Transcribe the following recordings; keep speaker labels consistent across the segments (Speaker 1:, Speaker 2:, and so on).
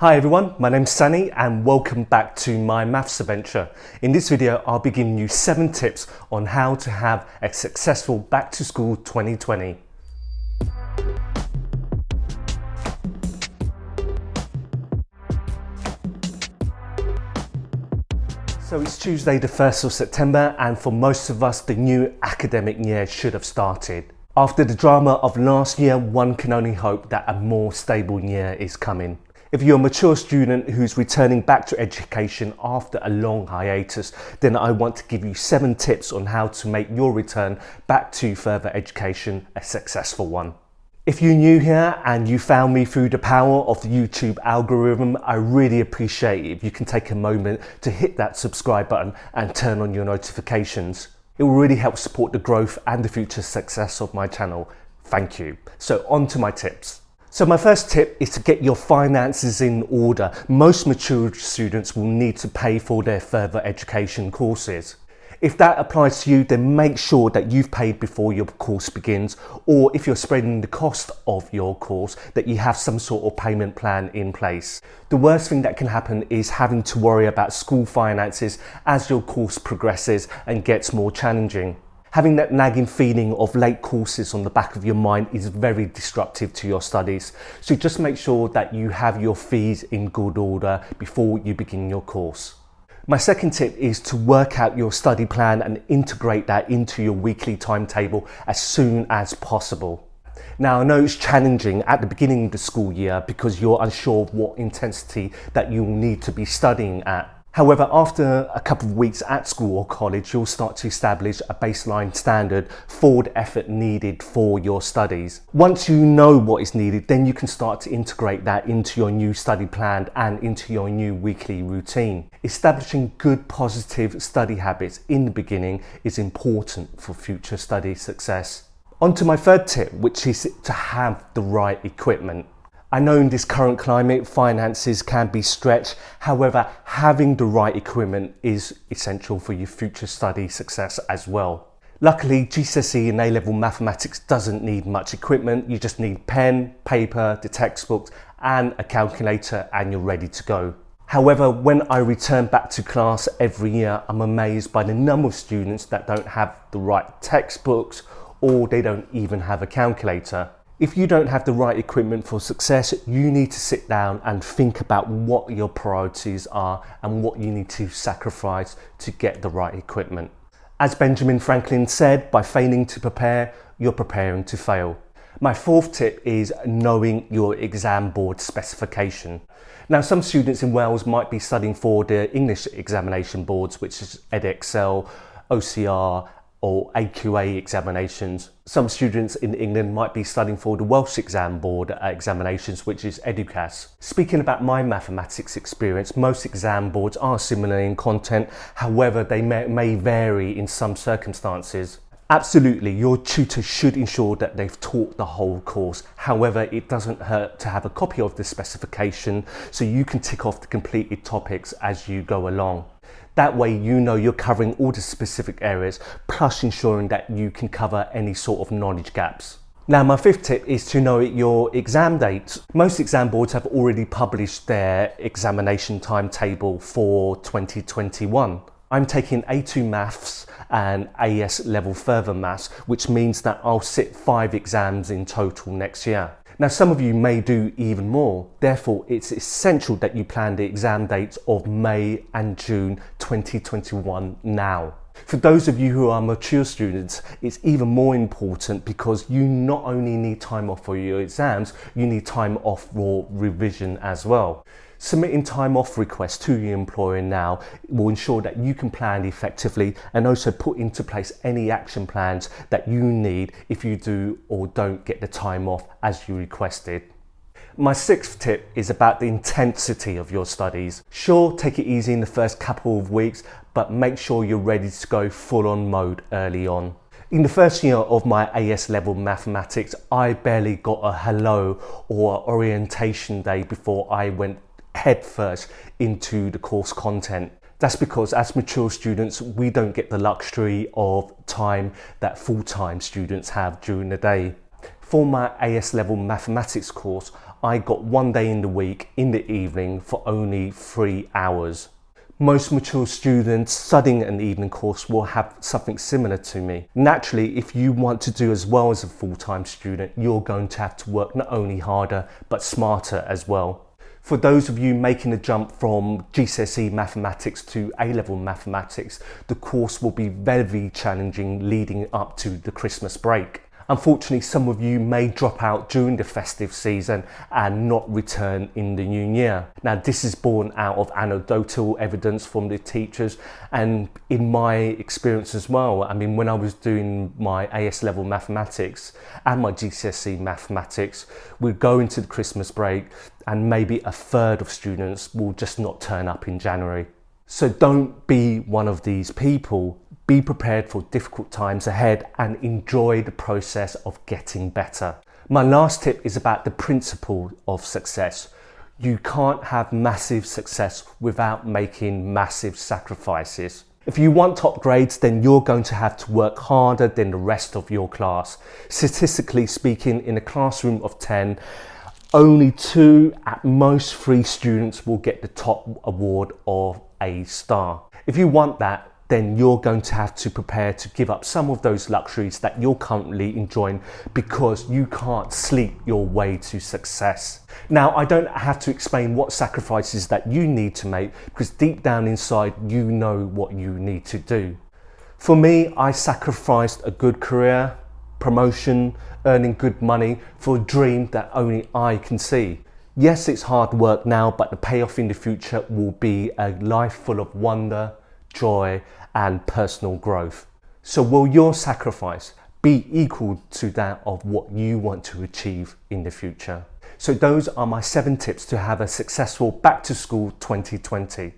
Speaker 1: Hi everyone, my name's Sunny and welcome back to my maths adventure. In this video, I'll be giving you 7 tips on how to have a successful back to school 2020. So it's Tuesday the 1st of September and for most of us the new academic year should have started. After the drama of last year, one can only hope that a more stable year is coming. If you're a mature student who's returning back to education after a long hiatus, then I want to give you 7 tips on how to make your return back to further education a successful one. If you're new here and you found me through the power of the YouTube algorithm, I really appreciate it if you can take a moment to hit that subscribe button and turn on your notifications. It will really help support the growth and the future success of my channel. Thank you. So on to my tips. So my first tip is to get your finances in order. Most mature students will need to pay for their further education courses. If that applies to you, then make sure that you've paid before your course begins, or if you're spreading the cost of your course, that you have some sort of payment plan in place. The worst thing that can happen is having to worry about school finances as your course progresses and gets more challenging. Having that nagging feeling of late courses on the back of your mind is very disruptive to your studies. So just make sure that you have your fees in good order before you begin your course. My second tip is to work out your study plan and integrate that into your weekly timetable as soon as possible. Now I know it's challenging at the beginning of the school year because you're unsure of what intensity that you'll need to be studying at. However, after a couple of weeks at school or college, you'll start to establish a baseline standard for the effort needed for your studies. Once you know what is needed, then you can start to integrate that into your new study plan and into your new weekly routine. Establishing good positive study habits in the beginning is important for future study success. On to my third tip, which is to have the right equipment. I know in this current climate, finances can be stretched. However, having the right equipment is essential for your future study success as well. Luckily, GCSE and A-level mathematics doesn't need much equipment. You just need pen, paper, the textbooks and a calculator and you're ready to go. However, when I return back to class every year, I'm amazed by the number of students that don't have the right textbooks or they don't even have a calculator. If you don't have the right equipment for success, you need to sit down and think about what your priorities are and what you need to sacrifice to get the right equipment. As Benjamin Franklin said, by failing to prepare, you're preparing to fail. My fourth tip is knowing your exam board specification. Now, some students in Wales might be studying for the English examination boards, which is Edexcel, OCR, or AQA examinations. Some students in England might be studying for the Welsh exam board examinations, which is EDUCAS. Speaking about my mathematics experience, most exam boards are similar in content, however they may vary in some circumstances. Absolutely, your tutor should ensure that they've taught the whole course. However, it doesn't hurt to have a copy of the specification so you can tick off the completed topics as you go along. That way you know you're covering all the specific areas, plus ensuring that you can cover any sort of knowledge gaps. Now my fifth tip is to know your exam dates. Most exam boards have already published their examination timetable for 2021. I'm taking A2 Maths and AS Level Further Maths, which means that I'll sit 5 exams in total next year. Now some of you may do even more, therefore it's essential that you plan the exam dates of May and June 2021 now. For those of you who are mature students, it's even more important because you not only need time off for your exams, you need time off for revision as well. Submitting time off requests to your employer now will ensure that you can plan effectively and also put into place any action plans that you need if you do or don't get the time off as you requested. My sixth tip is about the intensity of your studies. Sure, take it easy in the first couple of weeks, but make sure you're ready to go full on mode early on. In the first year of my AS level mathematics, I barely got a hello or orientation day before I went headfirst into the course content. That's because as mature students, we don't get the luxury of time that full-time students have during the day. For my AS level mathematics course, I got 1 day in the week in the evening for only 3 hours. Most mature students studying an evening course will have something similar to me. Naturally, if you want to do as well as a full-time student, you're going to have to work not only harder, but smarter as well. For those of you making the jump from GCSE mathematics to A-level mathematics, the course will be very challenging leading up to the Christmas break. Unfortunately, some of you may drop out during the festive season and not return in the new year. Now, this is born out of anecdotal evidence from the teachers and in my experience as well. I mean, when I was doing my AS level mathematics and my GCSE mathematics, we'd go into the Christmas break and maybe a third of students will just not turn up in January. So don't be one of these people. Be prepared for difficult times ahead and enjoy the process of getting better. My last tip is about the principle of success. You can't have massive success without making massive sacrifices. If you want top grades, then you're going to have to work harder than the rest of your class. Statistically speaking, in a classroom of 10, only 2, at most 3 students will get the top award of a star. If you want that, then you're going to have to prepare to give up some of those luxuries that you're currently enjoying because you can't sleep your way to success. Now, I don't have to explain what sacrifices that you need to make because deep down inside, you know what you need to do. For me, I sacrificed a good career, promotion, earning good money for a dream that only I can see. Yes, it's hard work now, but the payoff in the future will be a life full of wonder, joy and personal growth. So will your sacrifice be equal to that of what you want to achieve in the future? So those are my 7 tips to have a successful back to school 2020.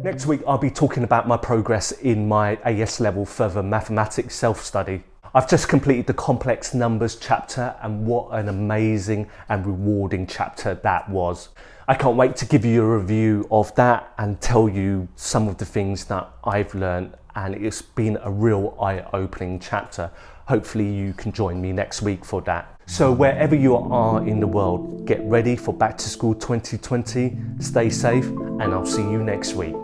Speaker 1: Next week I'll be talking about my progress in my AS level further mathematics self-study. I've just completed the complex numbers chapter and what an amazing and rewarding chapter that was. I can't wait to give you a review of that and tell you some of the things that I've learned, and it's been a real eye-opening chapter. Hopefully you can join me next week for that. So wherever you are in the world, get ready for Back to School 2020, stay safe, and I'll see you next week.